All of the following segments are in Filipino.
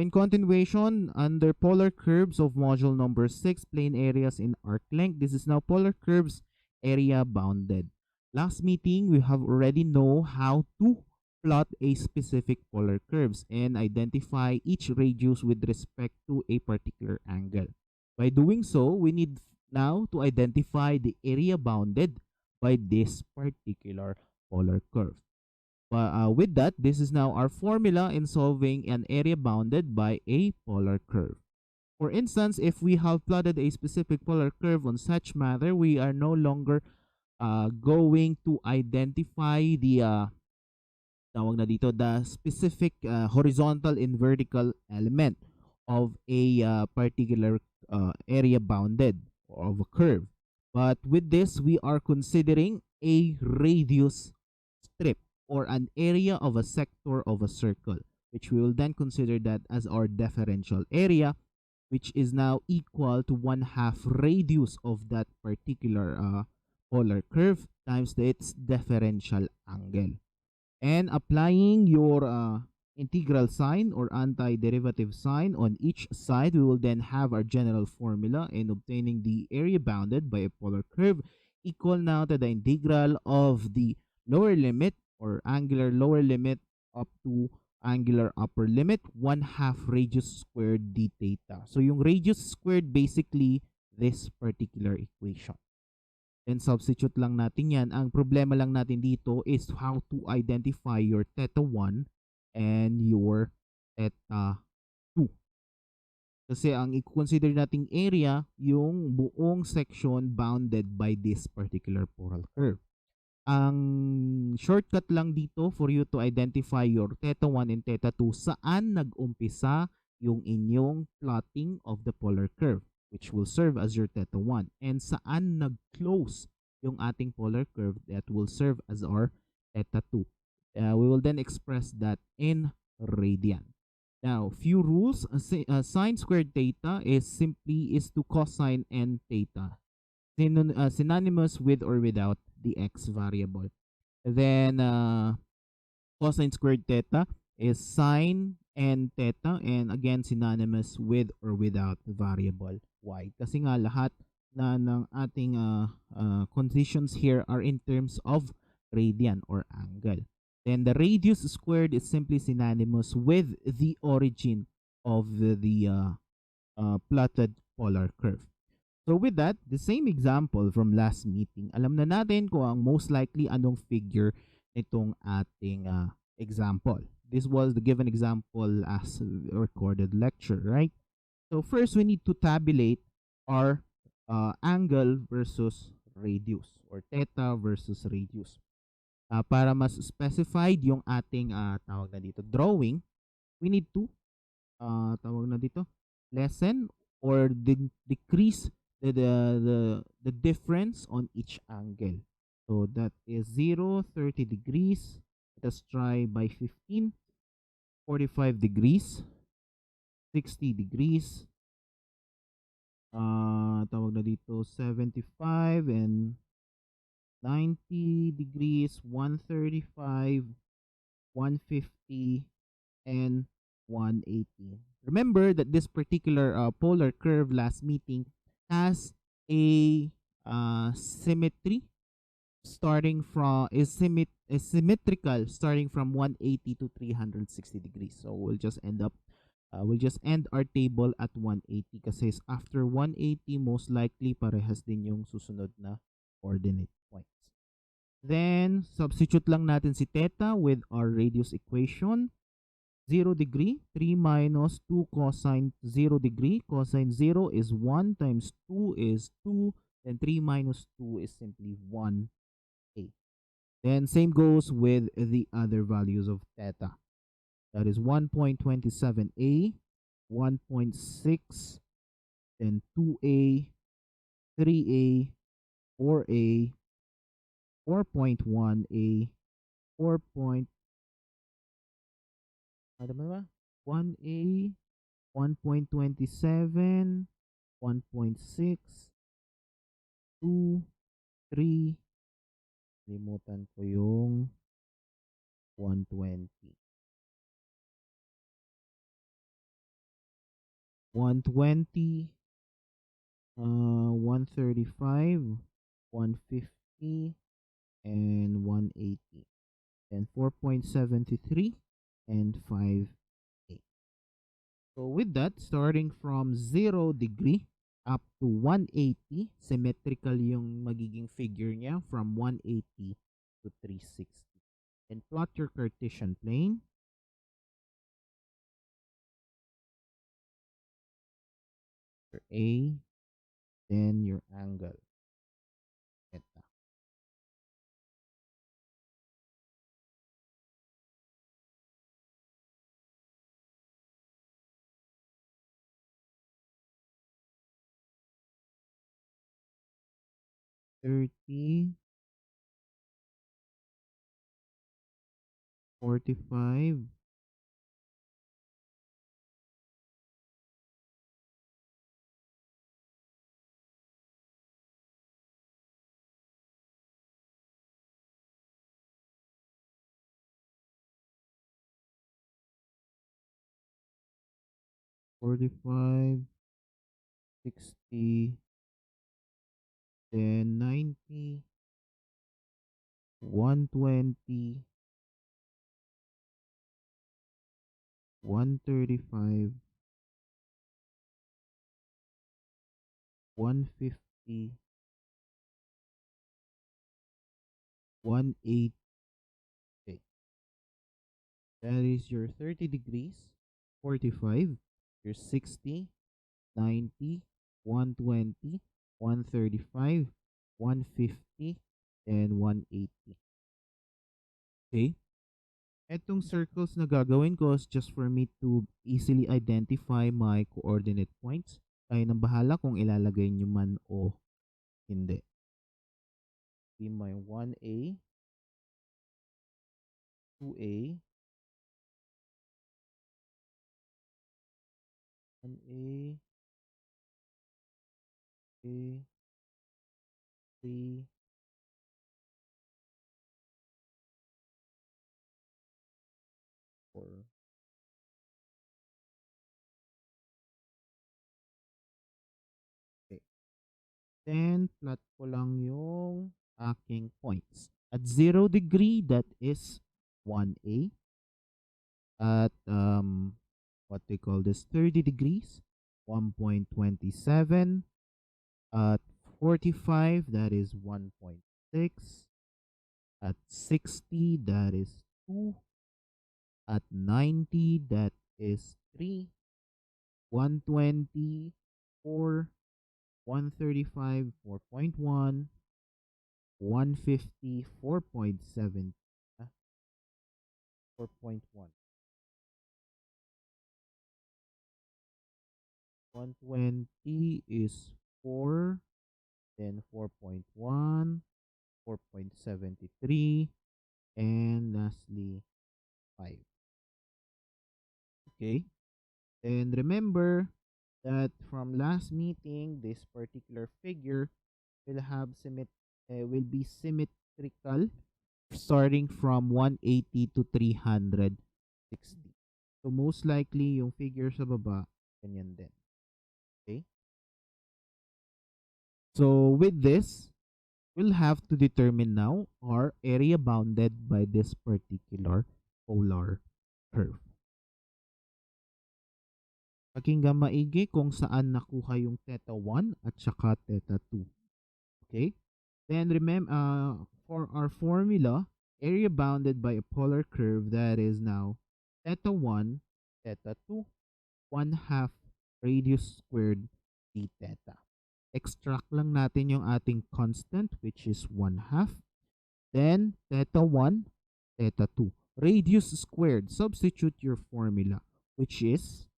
in continuation, under polar curves of module number 6, plane areas in arc length, this is now polar curves area bounded. Last meeting, we have already know how to plot a specific polar curves and identify each radius with respect to a particular angle. By doing so, we need now to identify the area bounded by this particular polar curve. With that, this is now our formula in solving an area bounded by a polar curve. For instance, if we have plotted a specific polar curve on such manner, we are no longer going to identify the the specific horizontal and vertical element of a particular area bounded of a curve. But with this, we are considering a radius strip or an area of a sector of a circle, which we will then consider that as our differential area, which is now equal to 1/2 radius of that particular polar curve times its differential angle. And applying your integral sign or antiderivative sign on each side, we will then have our general formula in obtaining the area bounded by a polar curve equal now to the integral of the lower limit or angular lower limit up to angular upper limit 1/2 radius squared d theta. So yung radius squared basically this particular equation. Then substitute lang natin yan. Ang problema lang natin dito is how to identify your theta 1 and your theta 2. Kasi ang i-consider nating area, yung buong section bounded by this particular polar curve. Ang shortcut lang dito for you to identify your theta 1 and theta 2, saan nag-umpisa yung inyong plotting of the polar curve, which will serve as your theta 1, and saan nag-close yung ating polar curve that will serve as our theta 2. We will then express that in radian. Now, few rules. Sine squared theta is to cosine n theta, synonymous with or without the x variable. Then cosine squared theta is sine n theta, and again synonymous with or without the variable y. Kasi nga lahat na ng ating conditions here are in terms of radian or angle. Then the radius squared is simply synonymous with the origin of the plotted polar curve. So with that, the same example from last meeting, alam na natin kung ang most likely anong figure itong ating example. This was the given example as recorded lecture, right? So first, we need to tabulate our angle versus radius or theta versus radius. Para mas specified yung ating tawag na dito drawing, we need to tawag na dito lessen or decrease the difference on each angle. So that is 0, 30 degrees. Let us try by 15, 45 degrees, 60 degrees, tawag na dito 75 and 90 degrees, 135, 150, and 180. Remember that this particular polar curve last meeting has a symmetry starting from symmetrical starting from 180 to 360 degrees. So we'll just end our table at 180 kasi after 180 most likely parehas din yung susunod na coordinate points. Then substitute lang natin si theta with our radius equation. 0 degree, 3 minus 2 cosine 0 degree. Cosine 0 is 1 times 2 is 2. Then 3 minus 2 is simply 1a. Then same goes with the other values of theta. That is 1.27a, 1.6, then 2a, 3a, 4a, 4.1a, 4. Ano ba? 1a, 1.27, 1.6, 2, 3, limutan ko yung 120. 120, 135, 150, and 180. Then 4.73 and 5.8. So with that, starting from 0 degree up to 180, symmetrical yung magiging figure niya from 180 to 360. And plot your Cartesian plane. Your A, then your angle. Theta. Thirty, 45, 45, 60, then 90, 120, 135, 150, 180. That is your 30 degrees, 45, your 60, 90, 120, 135, 150, and 180. Okay? Etong circles na gagawin ko is just for me to easily identify my coordinate points. Kayo nang bahala kung ilalagay nyo man o hindi. Be my 1A, 2A, 1A, A, 3, 4. Okay. Then, plot ko lang yung aking points. At 0 degree, that is 1A. At, what they call this, 30 degrees, 1.27. At 45, that is 1.6. At 60, that is 2. At 90, that is 3. 120, 4. 135, 4.1. 150, 4.7. 4.1. 120 is 4. Then 4.1. 4.73. And lastly, 5. Okay. And remember that from last meeting, this particular figure will have will be symmetrical starting from 180 to 360. So most likely yung figure sa baba ganyan din. Okay? So with this, we'll have to determine now our area bounded by this particular polar curve. Pakinggan maigi kung saan nakuha yung theta 1 at saka theta 2. Okay? Then remember, for our formula, area bounded by a polar curve, that is now theta 1, theta 2, 1/2 radius squared d theta. Extract lang natin yung ating constant, which is 1/2. Then theta 1, theta 2. Radius squared, substitute your formula, which is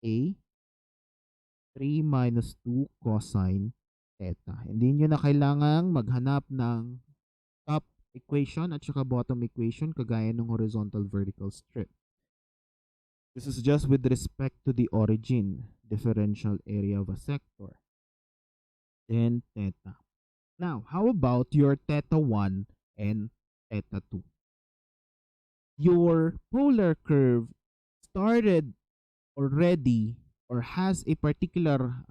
a 3 minus 2 cosine theta. Hindi nyo na kailangang maghanap ng top equation at saka bottom equation kagaya ng horizontal vertical strip. This is just with respect to the origin, differential area of a sector. Then theta. Now, how about your theta 1 and theta 2? Your polar curve started already or has a particular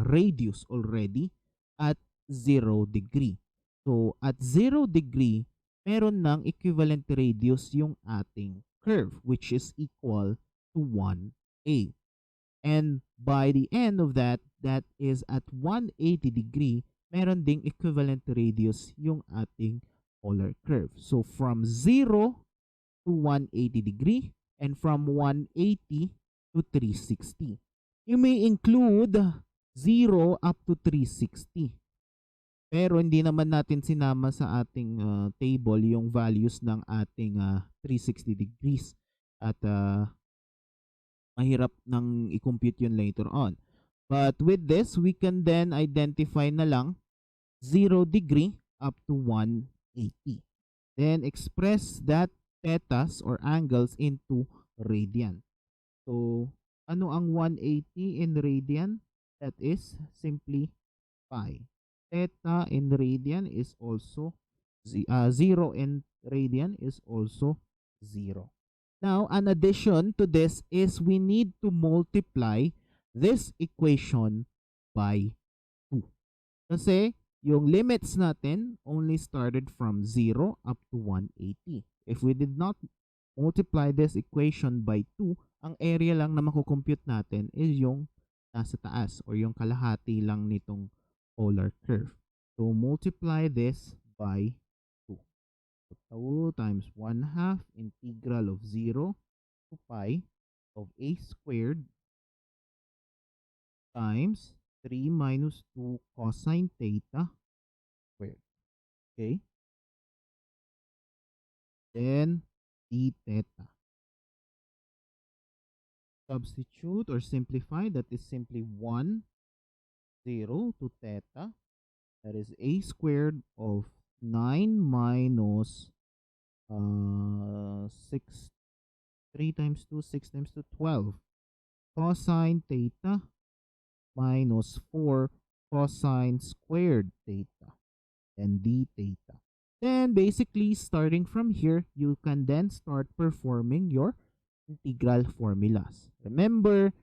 radius already at 0 degree. So, at 0 degree, meron ng equivalent radius yung ating curve, which is equal to 1a. And by the end of that, that is at 180 degree, meron ding equivalent radius yung ating polar curve. So, from 0 to 180 degree and from 180 to 360. You may include 0 up to 360. Pero hindi naman natin sinama sa ating table yung values ng ating 360 degrees at mahirap nang i-compute yun later on. But with this, we can then identify na lang 0 degree up to 180. Then express that thetas or angles into radian. So, ano ang 180 in radian? That is simply pi. Theta in radian is also 0 in radian is also 0. Now, an addition to this is we need to multiply this equation by 2. Kasi yung limits natin only started from 0 up to 180. If we did not multiply this equation by 2, ang area lang na makukompute natin is yung nasa taas or yung kalahati lang nitong polar curve. So, multiply this by 2. So, 2 times 1/2 integral of 0 to pi of a squared times 3 minus 2 cosine theta squared. Okay? Then, d theta. Substitute or simplify, that is simply 1, 0 to theta. That is a squared of 9 minus 6, 3 times 2, 6 times 2, 12. Cosine theta minus 4 cosine squared theta and d theta. Then basically starting from here, you can then start performing your integral formulas. Remember,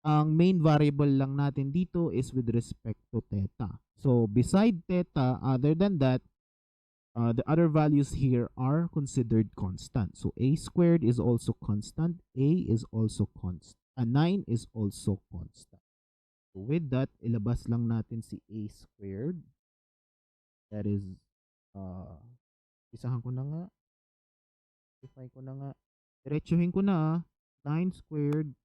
ang main variable lang natin dito is with respect to theta. So beside theta, other than that, the other values here are considered constant. So a squared is also constant, a is also constant, 9 is also constant. So with that, ilabas lang natin si a squared. That is, isahan ko na nga, simplify ko na nga, diretsuhin ko na 9 squared,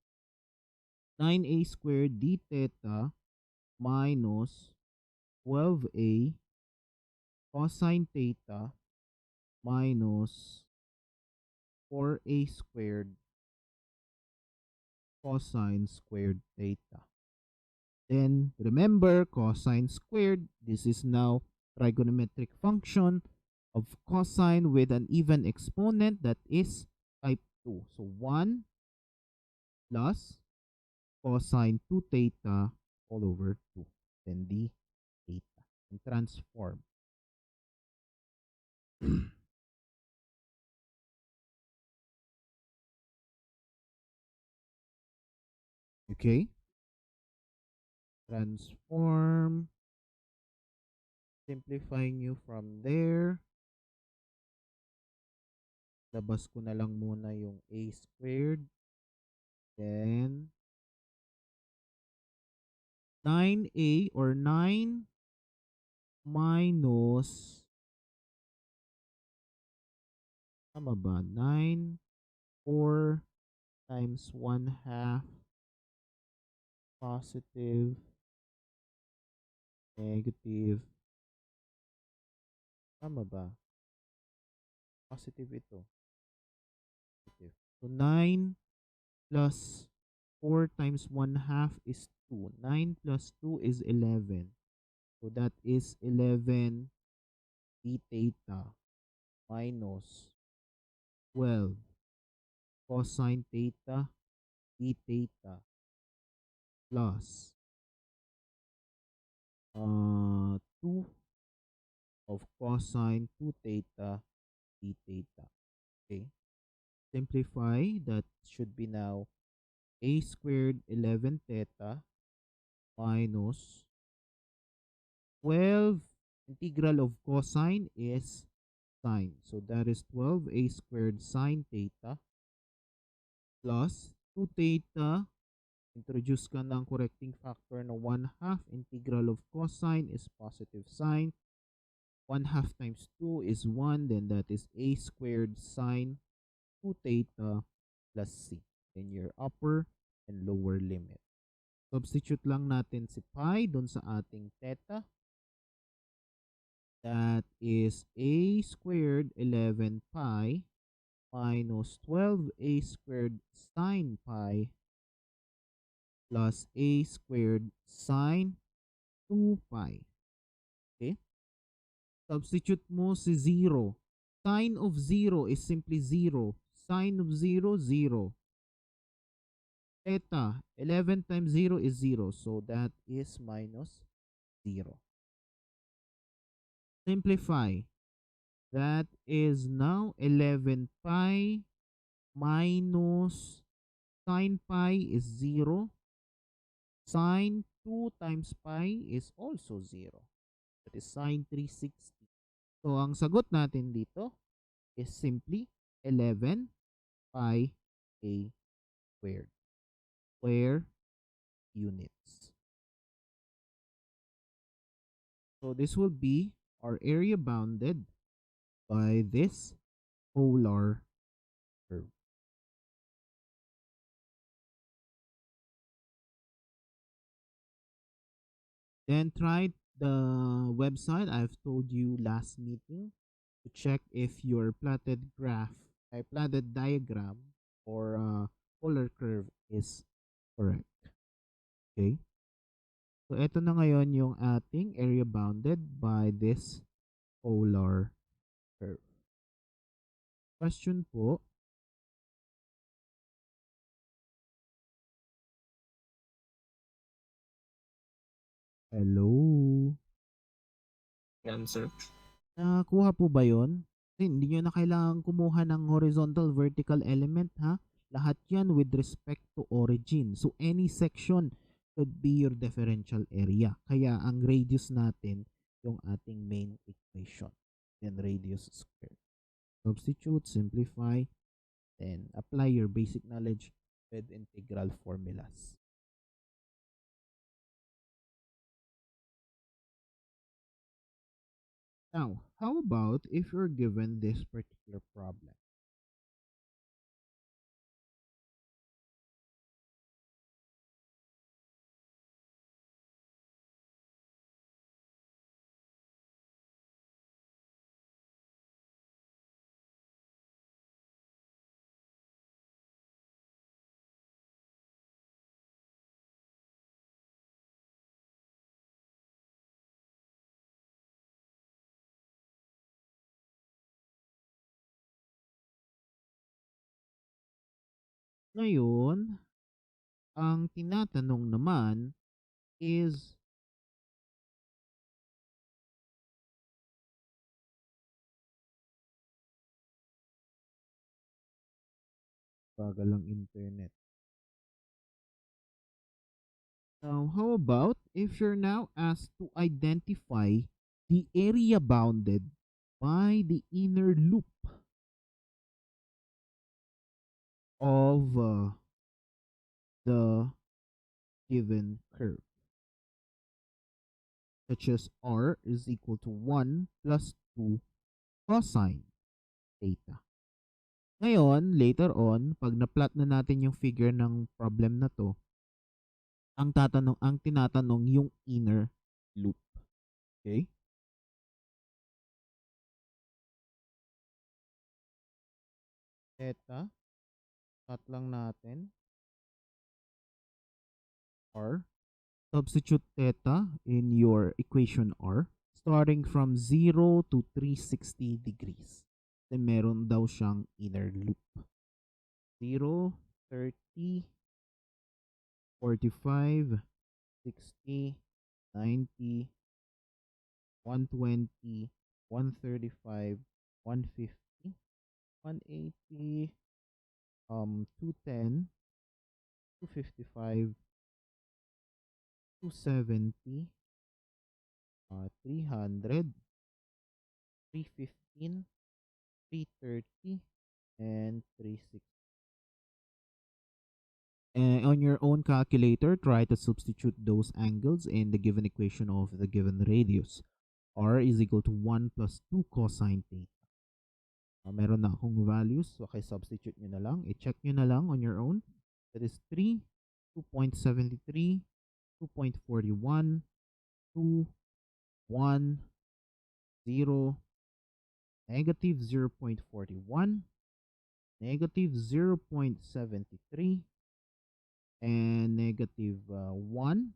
9a squared d theta minus 12a cosine theta minus 4a squared cosine squared theta. Then remember, cosine squared, this is now trigonometric function of cosine with an even exponent, that is type 2. So 1 plus cosine 2 theta all over 2. Then d theta. And transform. Okay? Transform. Simplifying you from there. Labas ko na lang muna yung a squared. Then 9a or 9 minus, tama ba? 9, 4 times 1/2 positive, negative. Tama ba? Positive ito. Positive. So 9 plus 4 times 1/2 is 2. 9 plus 2 is 11. So that is 11 d theta minus 12 cosine theta d theta plus 2 of cosine 2 theta d theta. Okay. Simplify, that should be now a squared 11 theta minus 12 integral of cosine is sine. So that is 12 a squared sine theta plus 2 theta. Introduce ka ng correcting factor na 1 half integral of cosine is positive sine. 1 half times 2 is 1. Then that is a squared sine 2 theta plus c. Then your upper and lower limit. Substitute lang natin si pi dun sa ating theta. That is a squared 11 pi minus 12 a squared sine pi plus a squared sine 2 pi. Okay? Substitute mo si 0. Sine of 0 is simply 0. Sine of 0, 0. Theta, 11 times 0 is 0. So that is minus 0. Simplify. That is now 11 pi minus sine pi is 0. Sine 2 times pi is also 0. That is sine 360. So, ang sagot natin dito is simply 11 pi a squared. Square units. So, this will be our area bounded by this polar curve. Then try the website I've told you last meeting to check if your plotted graph, plotted diagram or polar curve is correct. Okay? So, ito na ngayon yung ating area bounded by this polar curve. Question po. Hello? Yan, sir. Nakuha po ba yun? Kasi hindi nyo na kailangan kumuha ng horizontal vertical element ha. Lahat yan with respect to origin. So any section could be your differential area. Kaya ang radius natin yung ating main equation. Then radius squared. Substitute, simplify, then apply your basic knowledge with integral formulas. Now, how about if you're given this particular problem? Ngayon, ang tinatanong naman is bagal ang internet. Now, how about if you're now asked to identify the area bounded by the inner loop of the given curve, such as r is equal to 1 plus 2 cosine theta. Ngayon, later on, pag na-plot na natin yung figure ng problem na to, ang tinatanong yung inner loop. Okay? Theta, plot lang natin. R. Substitute theta in your equation R starting from 0 to 360 degrees. Then meron daw siyang inner loop. 0, 30, 45, 60, 90, 120, 135, 150, 180, 210, 255, 270, 300, 315, 330, and 360. On your own calculator, try to substitute those angles in the given equation of the given radius. R is equal to 1 plus 2 cosine theta. Meron na akong values, so substitute nyo na lang. I-check nyo na lang on your own. That is 3, 2.73, 2.41, 2, 1, 0, negative 0.41, negative 0.73, and negative 1,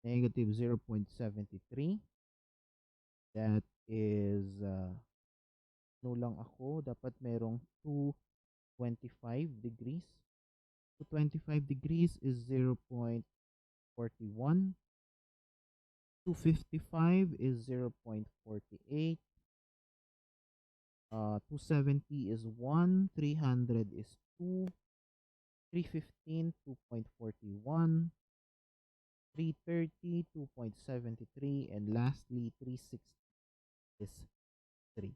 negative 0.73. That is, no lang ako, dapat merong 225 degrees. 225 degrees is 0.41. 255 is 0.48. 270 is 1. 300 is 2. 315, 2.41. 330, 2.73. And lastly, 360 is 3.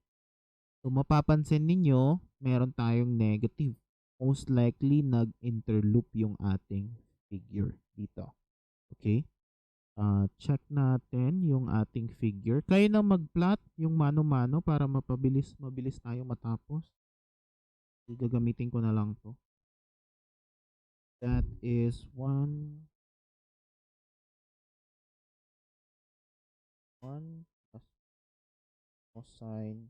So, mapapansin ninyo, meron tayong negative. Most likely, nag-interloop yung ating figure dito. Okay? Check natin yung ating figure. Kayo na mag-plot yung mano-mano para mabilis tayo matapos. Gagamitin ko na lang to. That is 1 plus cosine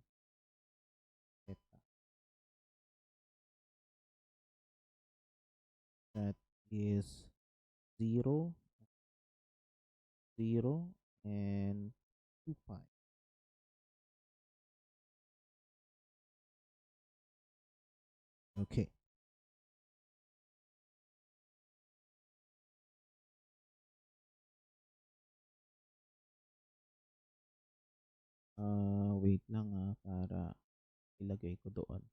theta. That is 0, 0, and 2 pi. Okay. Wait lang para ilagay ko doon.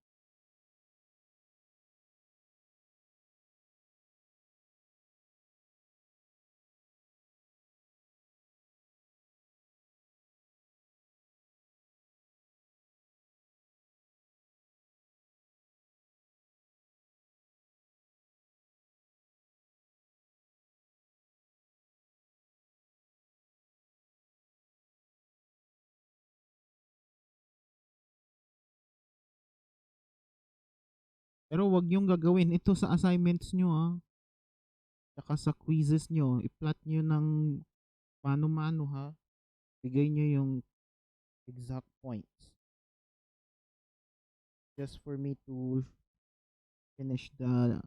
Pero wag niyong gagawin ito sa assignments nyo Tsaka sa quizzes nyo. I-plot nyo ng mano-mano Bigay nyo yung exact points. Just for me to finish the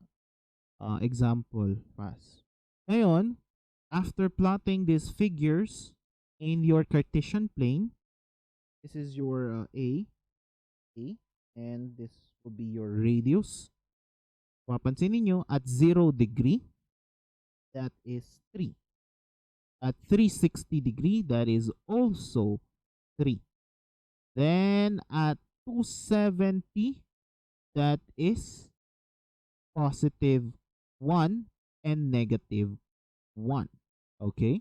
example fast. Ngayon, after plotting these figures in your Cartesian plane, this is your A, and this will be your radius. Papansin niyo at 0 degree, that is 3. At 360 degree, that is also 3. Then at 270, that is positive 1 and negative 1. Okay?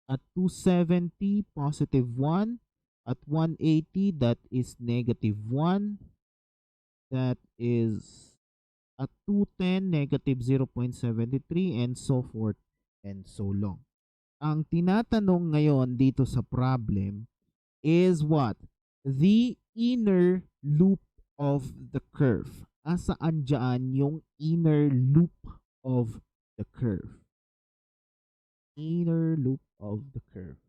At 270, positive 1. At 180, that is negative 1. That is at 210, negative 0.73, and so forth and so long. Ang tinatanong ngayon dito sa problem is what? The inner loop of the curve. Asaan dyan yung inner loop of the curve? Inner loop of the curve.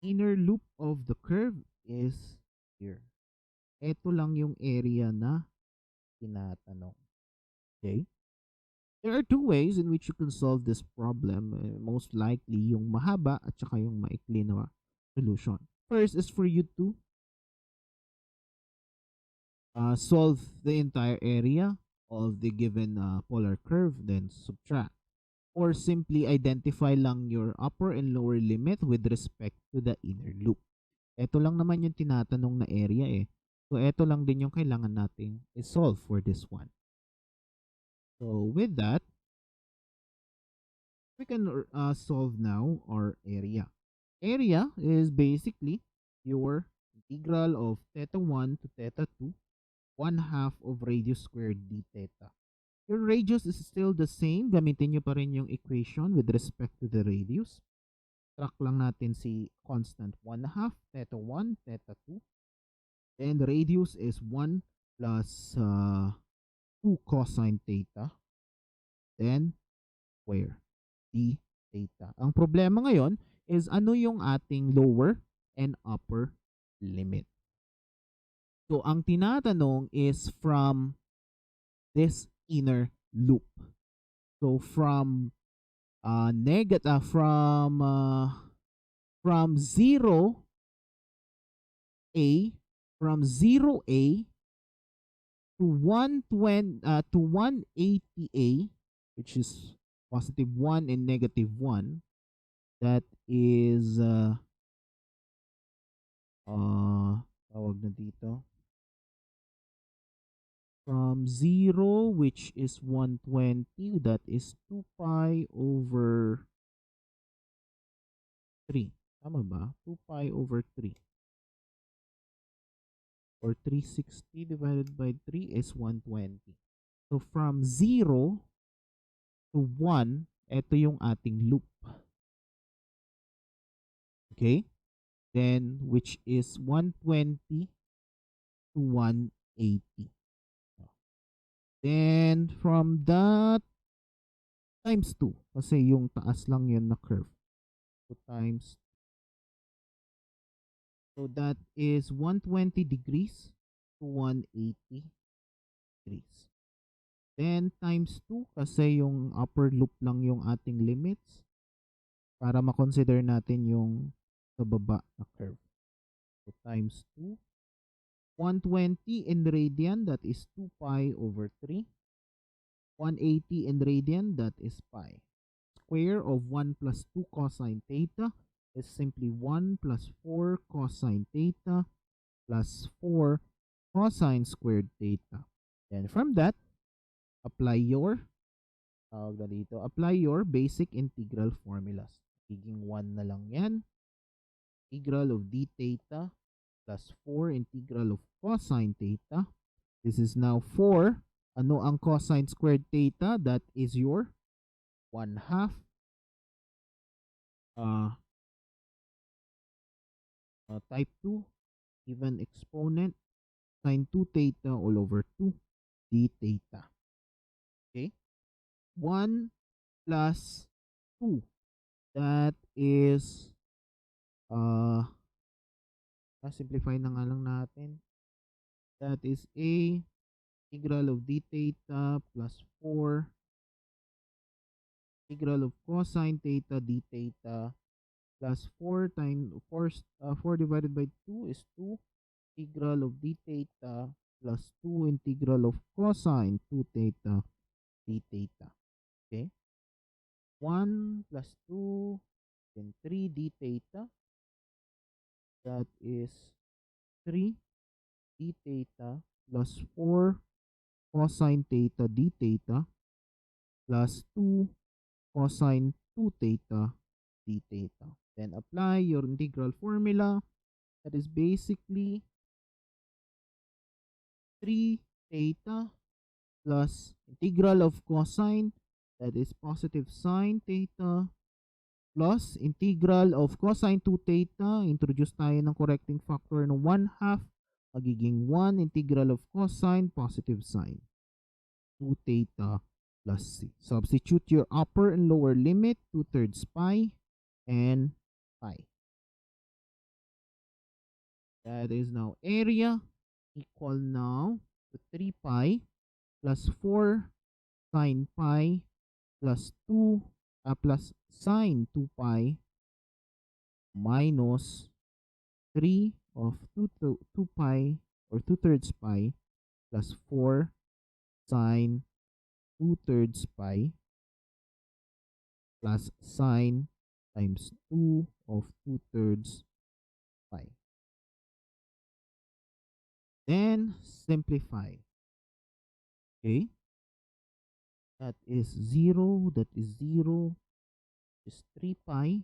Inner loop of the curve is here. Ito lang yung area na tinatanong. Okay? There are two ways in which you can solve this problem. Most likely, yung mahaba at saka yung maikli na solution. First is for you to solve the entire area of the given polar curve, then subtract. Or simply identify lang your upper and lower limit with respect to the inner loop. Ito lang naman yung tinatanong na area So, ito lang din yung kailangan nating i-solve for this one. So with that, we can solve now our area. Area is basically your integral of theta 1 to theta 2, 1 half of radius squared d theta. Your radius is still the same. Gamitin nyo pa rin yung equation with respect to the radius. Track lang natin si constant 1 half, theta 1, theta 2. Then the radius is 1 plus 2 cosine theta. Then square d theta. Ang problema ngayon is ano yung ating lower and upper limit. So ang tinatanong is from this inner loop. So from from 0a from 0a to 120 to 180a, which is positive 1 and negative 1, that is tawag na dito, from 0, which is 120, that is 2 pi over 3. Tama ba? 2 pi over 3. Or 360 divided by 3 is 120. So from 0 to 1, ito yung ating loop. Okay? Then, which is 120 to 180. Then, from that, times 2. Kasi yung taas lang yun na curve. So, times. So, that is 120 degrees to 180 degrees. Then, times 2. Kasi yung upper loop lang yung ating limits. Para makonsider natin yung sa baba na curve. So, times 2. 120 in radian, that is 2 pi over 3. 180 in radian, that is pi. Square of 1 plus 2 cosine theta is simply 1 plus 4 cosine theta plus 4 cosine squared theta. Then from that, apply your apply your basic integral formulas. Magiging 1 na lang yan. Integral of d theta plus 4 integral of cosine theta. This is now 4. Ano ang cosine squared theta? That is your 1 half type 2 even exponent sine 2 theta all over 2 d theta. Okay? 1 plus 2. That is simplify na nga lang natin. That is a integral of d theta plus 4 integral of cosine theta d theta plus 4 times 4 divided by 2 is 2 integral of d theta plus 2 integral of cosine 2 theta d theta. Okay? 1 plus 2 then 3 d theta. That is 3 d theta plus 4 cosine theta d theta plus 2 cosine 2 theta d theta. Then apply your integral formula. That is basically 3 theta plus integral of cosine, that is positive sine theta, plus integral of cosine 2 theta. Introduce tayo ng correcting factor ng 1 half. Magiging 1 integral of cosine positive sine 2 theta plus c. Substitute your upper and lower limit, 2/3 pi and pi. That is now area equal now to 3 pi plus 4 sine pi plus 2 plus sine 2 pi minus 3 of 2 pi or 2/3 pi plus 4 sine 2/3 pi plus sine times 2 of 2/3 pi. Then simplify. Okay? That is 0. That is 0. Is 3 pi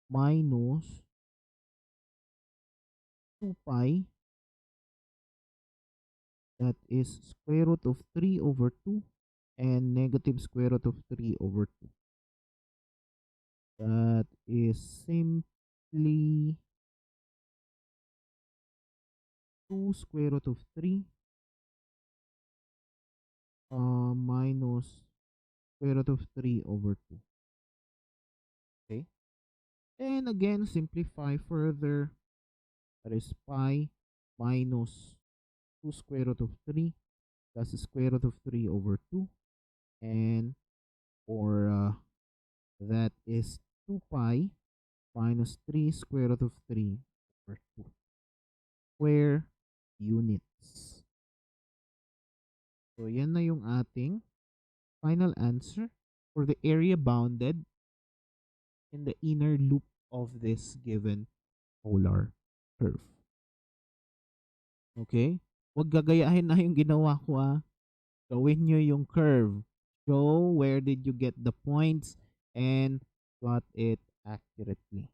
minus 2 pi. That is square root of 3 over 2 and negative square root of 3 over 2. That is simply 2 square root of 3 minus square root of 3 over 2. Okay? And again, simplify further. That is pi minus 2 square root of 3 plus the square root of 3 over 2. And for that is 2 pi minus 3 square root of 3 over 2 square units. So, yan na yung ating final answer for the area bounded in the inner loop of this given polar curve. Okay? Huwag gagayahin na yung ginawa ko Gawin nyo yung curve. Show where did you get the points and plot it accurately.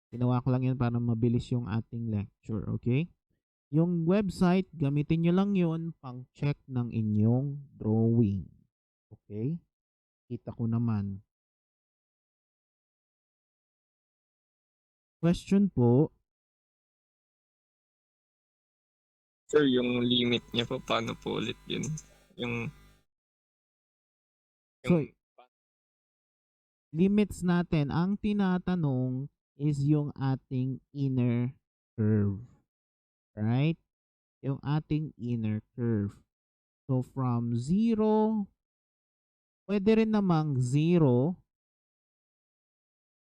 Ginawa ko lang yun para mabilis yung ating lecture. Okay? Yung website, gamitin nyo lang yun pang check ng inyong drawing. Okay? Kita ko naman. Question po. Sir, yung limit niya po, paano po ulit yun? Yung, So, yung limits natin, ang tinatanong is yung ating inner curve. Right? Yung ating inner curve. So, from 0, pwede rin namang 0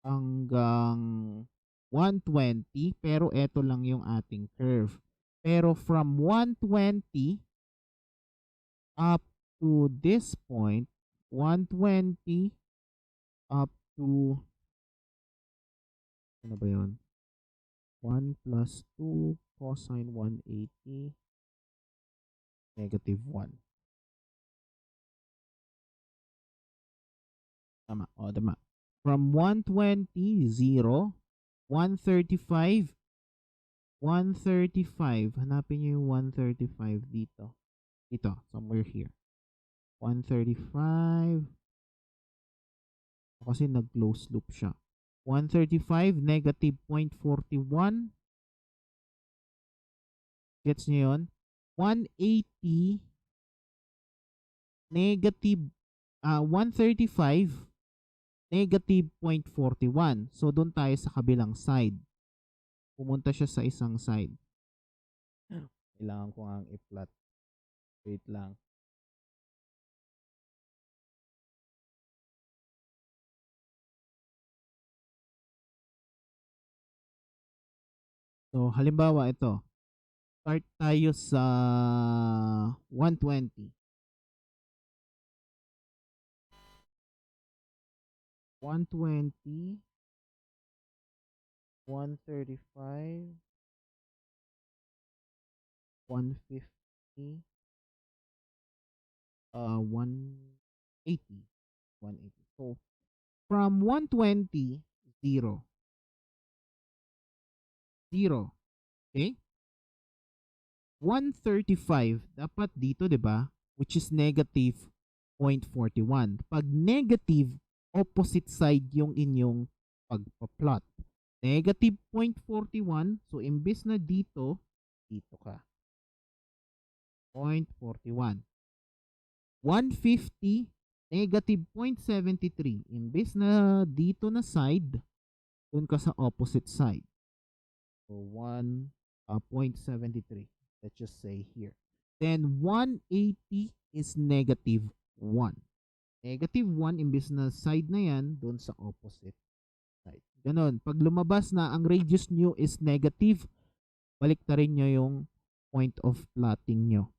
hanggang 120, pero eto lang yung ating curve. Pero from 120 up to this point, 120 up to, ano ba yun? 1 plus 2 cosine 180 negative 1. Tama. O, tama. From 120, 0. 135. 135. Hanapin nyo yung 135 dito. Dito. Somewhere here. 135. Kasi nag-close loop siya. 135, negative 0.41. Gets nyo yun? 180, negative, 135, negative 0.41. So, doon tayo sa kabilang side. Pumunta siya sa isang side. Kailangan ko nga i-plot. Wait lang. So, halimbawa ito. Start tayo sa 120. 120, 135, 150, 180. 180. So, from 120, 0. 0. Okay? 135, dapat dito, 'di ba? Which is negative 0.41. Pag negative, opposite side yung inyong pagpa-plot. Negative 0.41, so imbes na dito, dito ka. 0.41. 150, negative 0.73. Imbes na dito na side, dun ka sa opposite side. So 1.73. Let's just say here. Then 180 is negative 1. Negative 1 imbes na side na yan, doon sa opposite side. Ganon. Pag lumabas na ang radius nyo is negative, baliktarin nyo yung point of plotting nyo.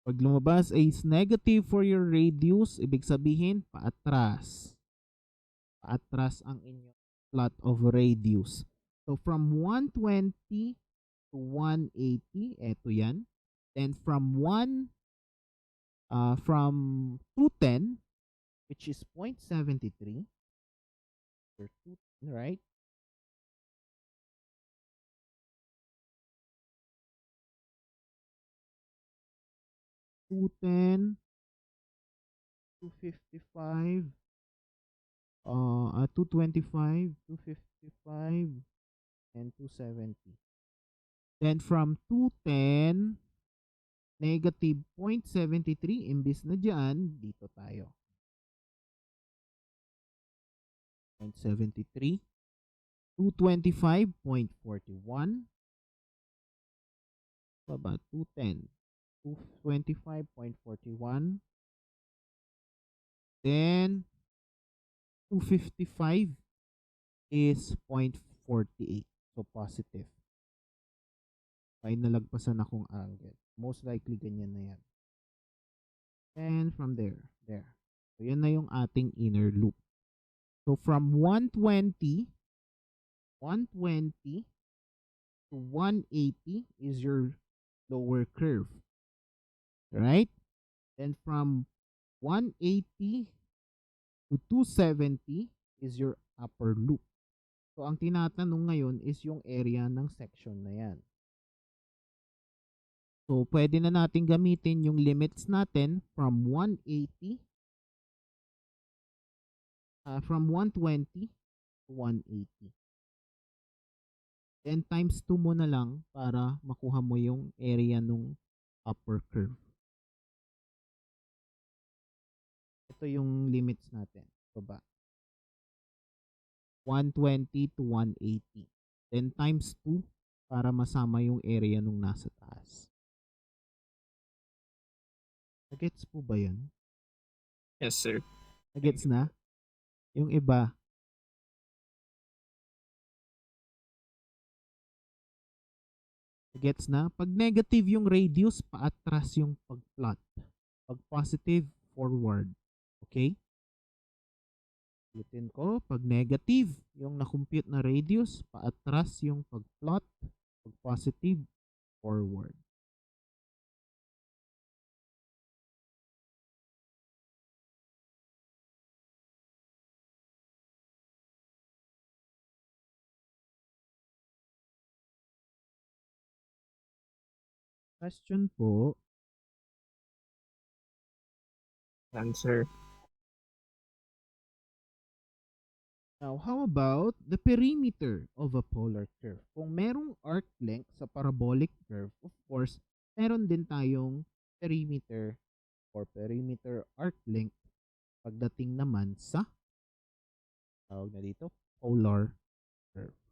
Pag lumabas is negative for your radius, ibig sabihin, paatras. Paatras ang inyong plot of radius. So from 120 to 180, eto yan. Then from 180 from 210, which is 0.73, or 210, right? 210, 255, 225, 255, and 270. Then from 210, negative 0.73, imbis na dyan, dito tayo. 0.73, 225.41, baba, 210, 225.41, then 255 is 0.48. So, positive. Ay, nalagpasan akong angle. Most likely, ganyan na yan. And from there, there. So, yan na yung ating inner loop. So, from 120 to 180 is your lower curve. Right? Then from 180 to 270 is your upper loop. So, ang tinatanong ngayon is yung area ng section na yan. So, pwede na natin gamitin yung limits natin from 180, from 120 to 180. Then, times 2 mo na lang para makuha mo yung area nung upper curve. Ito yung limits natin. Baba. 120 to 180. Then, times 2 para masama yung area nung nasa taas. Nagets po ba yun? Yes, sir. Nagets na? Yung iba, gets na? Pag negative yung radius, paatras yung pag-plot. Pag positive, forward. Okay? Ulitin ko, pag negative yung na-compute na radius, paatras yung pag-plot. Pag positive, forward. Question po, Answer. now how about the perimeter of a polar curve? Kung merong arc length sa parabolic curve, of course, meron din tayong perimeter or perimeter arc length pagdating naman sa tawag na dito, polar curve.